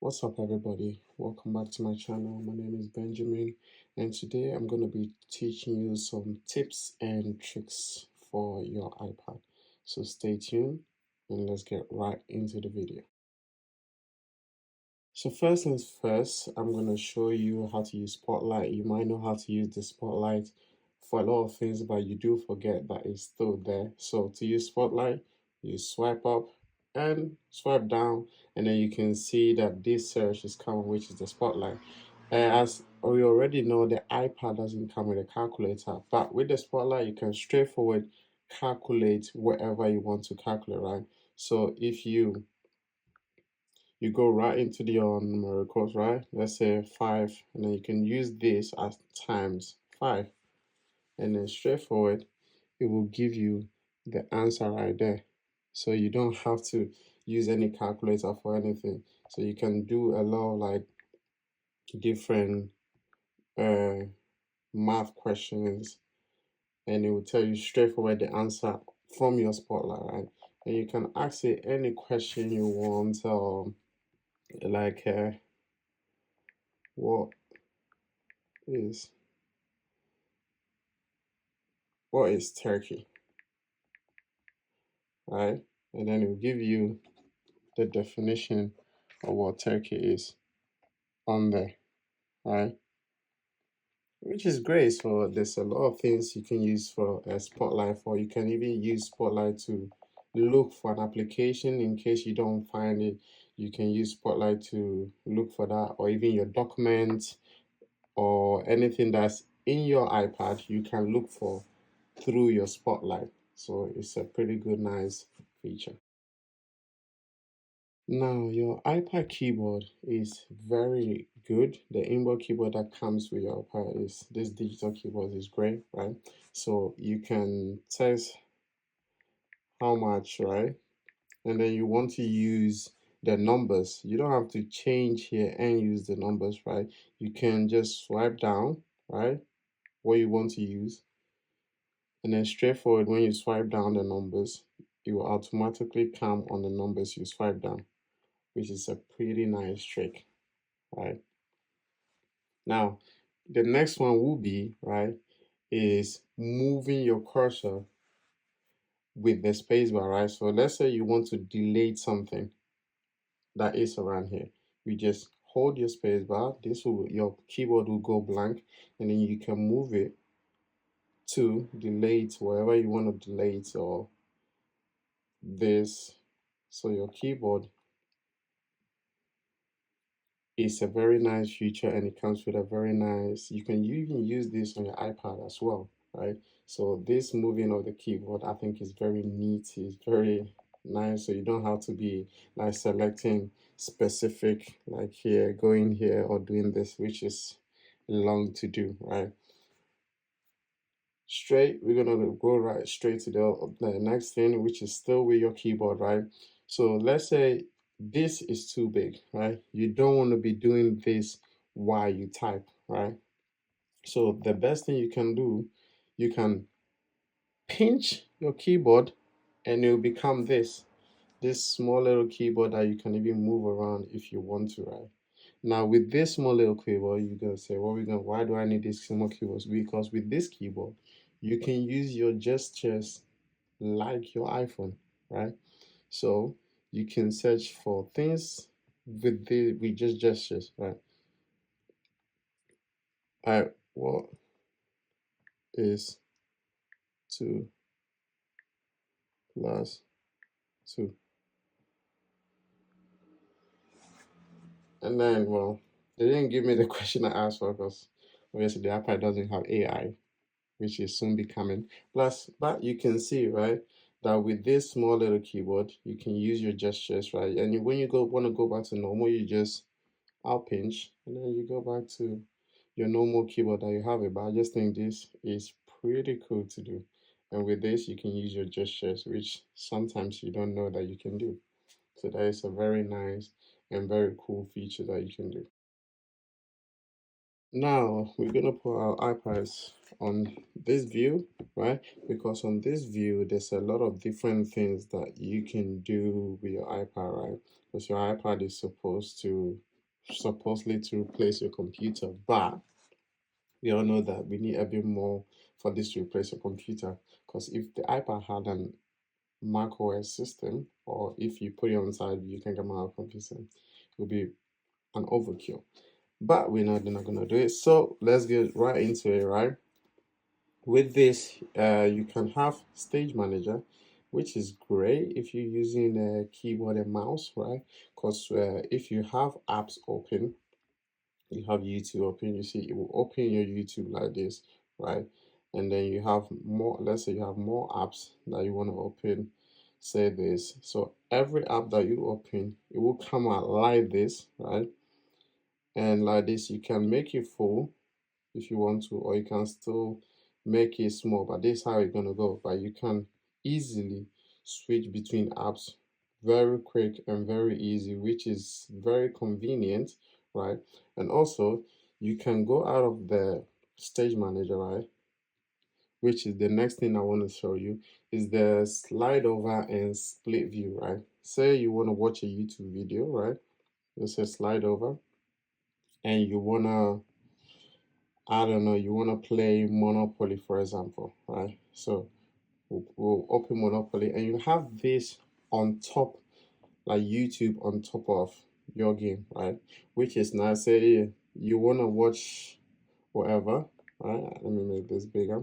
What's up, everybody? Welcome back to my channel. My name is Benjamin, and today I'm going to be teaching you some tips and tricks for your iPad. So stay tuned and let's get right into the video. So first things first, I'm going to show you how to use Spotlight. You might know how to use the Spotlight for a lot of things, but you do forget that it's still there. So to use Spotlight, you swipe up and swipe down, and then you can see that this search is coming, which is the Spotlight. As we already know, the iPad doesn't come with a calculator, but with the Spotlight, you can straightforward calculate whatever you want to calculate, right? So if you go right into the numericals, right? Let's say 5, and then you can use this as times 5, and then straightforward, it will give you the answer right there. So you don't have to use any calculator for anything. So you can do a lot of like different uh, math questions, and it will tell you straightforward the answer from your Spotlight, right? And you can ask it any question you want, like what is what is Turkey, right? And then it will give you the definition of what Turkey is on there, right? Which is great. So there's a lot of things you can use for a Spotlight for. You can even use Spotlight to look for an application in case you don't find it. You can use Spotlight to look for that, or even your documents or anything that's in your iPad you can look for through your Spotlight. So it's a pretty good, nice feature. Now, your iPad keyboard is very good. The inboard keyboard that comes with your iPad is this digital keyboard is great, right? So you can test how much, right? And then you want to use the numbers. You don't have to change here and use the numbers, right? You can just swipe down, right? What you want to use. And then straightforward, when you swipe down the numbers, it will automatically come on the numbers you swipe down, which is a pretty nice trick, right? Now, the next one will be, right, is moving your cursor with the spacebar, right? So let's say you want to delete something that is around here. You just hold your spacebar, your keyboard will go blank, and then you can move it to delete wherever you want to delete or this. So your keyboard is a very nice feature, and it comes with a very nice, you can even use this on your iPad as well, right? So this moving of the keyboard, I think is very neat, it's very nice. So you don't have to be like selecting specific, like here, going here or doing this, which is long to do, right? We're gonna go right straight to the next thing, which is still with your keyboard, right? So let's say this is too big, right? You don't want to be doing this while you type, right? So the best thing you can do, you can pinch your keyboard and it will become this small little keyboard that you can even move around if you want to, right? Now with this small little keyboard, you're gonna say, why do I need this small keyboard? Because with this keyboard, you can use your gestures like your iPhone, right? So you can search for things with just gestures, right? Alright, what is 2 plus 2? And then, well, they didn't give me the question I asked for because obviously the iPad doesn't have AI, which is soon becoming. Plus, but you can see, right, that with this small little keyboard, you can use your gestures, right? And when you want to go back to normal, you just out pinch, and then you go back to your normal keyboard that you have it. But I just think this is pretty cool to do. And with this, you can use your gestures, which sometimes you don't know that you can do. So that is a very nice and very cool feature that you can do. Now we're gonna put our iPads on this view, right? Because on this view, there's a lot of different things that you can do with your iPad, right? Because your iPad is supposed to supposedly to replace your computer, but we all know that we need a bit more for this to replace your computer. Because if the iPad had an Mac OS system, or if you put it on side, you can get my computer, it will be an overkill. But they're not gonna do it. So let's get right into it, right? With this, you can have Stage Manager, which is great if you're using a keyboard and mouse, right? Because if you have apps open, you have YouTube open, you see it will open your YouTube like this, right? And then you have more, let's say you have more apps that you want to open, say this. So every app that you open, it will come out like this, right? And like this, you can make it full if you want to, or you can still make it small, but this is how it's gonna go. But you can easily switch between apps very quick and very easy, which is very convenient, right? And also you can go out of the stage manager, right? Which is the next thing I want to show you is the slide over and split view, right? Say you want to watch a YouTube video, right? Let's say slide over, and you wanna, I don't know, you want to play Monopoly, for example, right? So we'll open Monopoly and you have this on top, like YouTube on top of your game, right? Which is nice. Say you want to watch whatever, right? Let me make this bigger.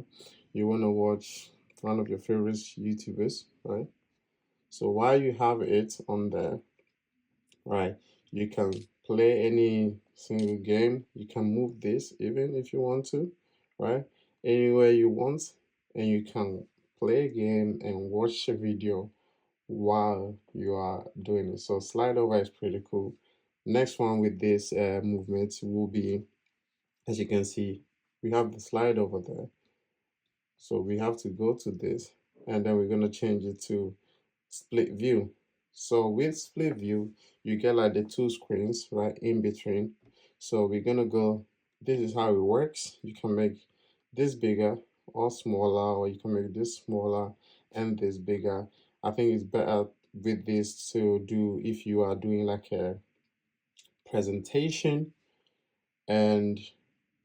You want to watch one of your favorite YouTubers, right? So while you have it on there, right, you can play any single game. You can move this even if you want to, right, anywhere you want, and you can play a game and watch a video while you are doing it. So slide over is pretty cool. Next one with this movement will be, as you can see, we have the slide over there. So we have to go to this, and then we're going to change it to split view. So with split view, you get like the two screens right in between. So we're gonna go, this is how it works. You can make this bigger or smaller, or you can make this smaller and this bigger. I think it's better with this to do if you are doing like a presentation and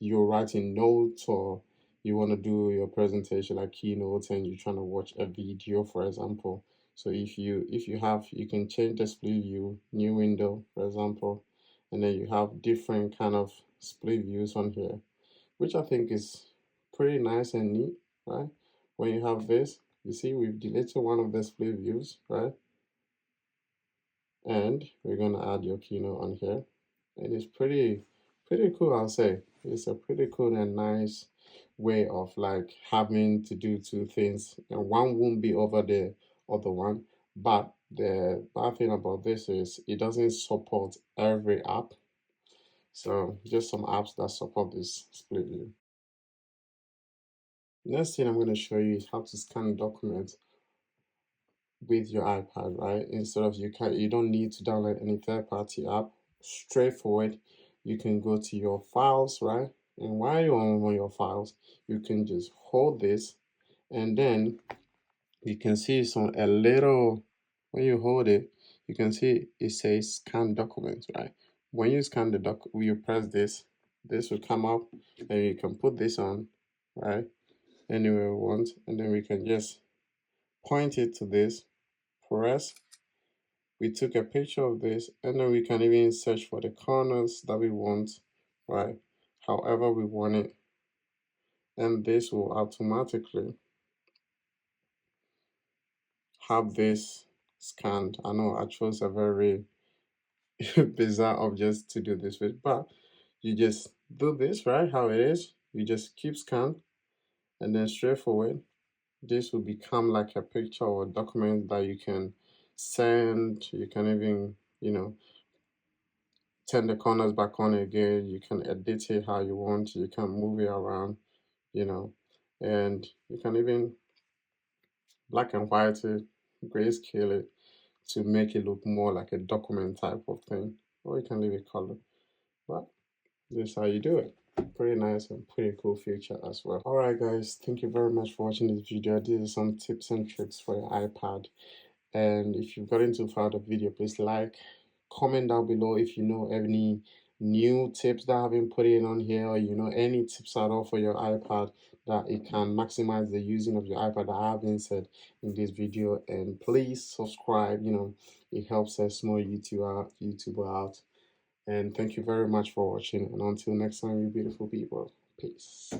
you're writing notes, or you want to do your presentation like keynotes and you're trying to watch a video, for example. So if you have, you can change the split view, new window, for example, and then you have different kind of split views on here, which I think is pretty nice and neat, right? When you have this, you see we've deleted one of the split views, right? And we're gonna add your keynote on here. It is pretty cool, I'll say. It's a pretty cool and nice way of like having to do two things, and one won't be over the other one. But the bad thing about this is it doesn't support every app. So just some apps that support this split view. Next thing I'm going to show you is how to scan documents with your iPad, right? Instead of, you don't need to download any third-party app. Straightforward, you can go to your files, right? And while you're on your files, you can just hold this, and then you can see a little, when you hold it, you can see it says scan documents, right? When you scan the you press this will come up, and you can put this on, right? Anywhere we want, and then we can just point it to this, press. We took a picture of this, and then we can even search for the corners that we want, right? However we want it, and this will automatically have this scanned. I know I chose a very bizarre object to do this with, but you just do this, right? How it is, you just keep scan, and then straightforward, this will become like a picture or a document that you can send. You can even, turn the corners back on again. You can edit it how you want. You can move it around, you know, and you can even black and white it, grayscale it to make it look more like a document type of thing. Or you can leave it color. But this is how you do it. Pretty nice and pretty cool feature as well. Alright guys, thank you very much for watching this video. These are some tips and tricks for your iPad. And if you've gotten too far the video, please like, comment down below if you know any new tips that I've been putting on here, or any tips at all for your iPad that it can maximize the using of your iPad that I've been said in this video. And please subscribe. It helps a small YouTuber out. And thank you very much for watching. And until next time, you beautiful people. Peace.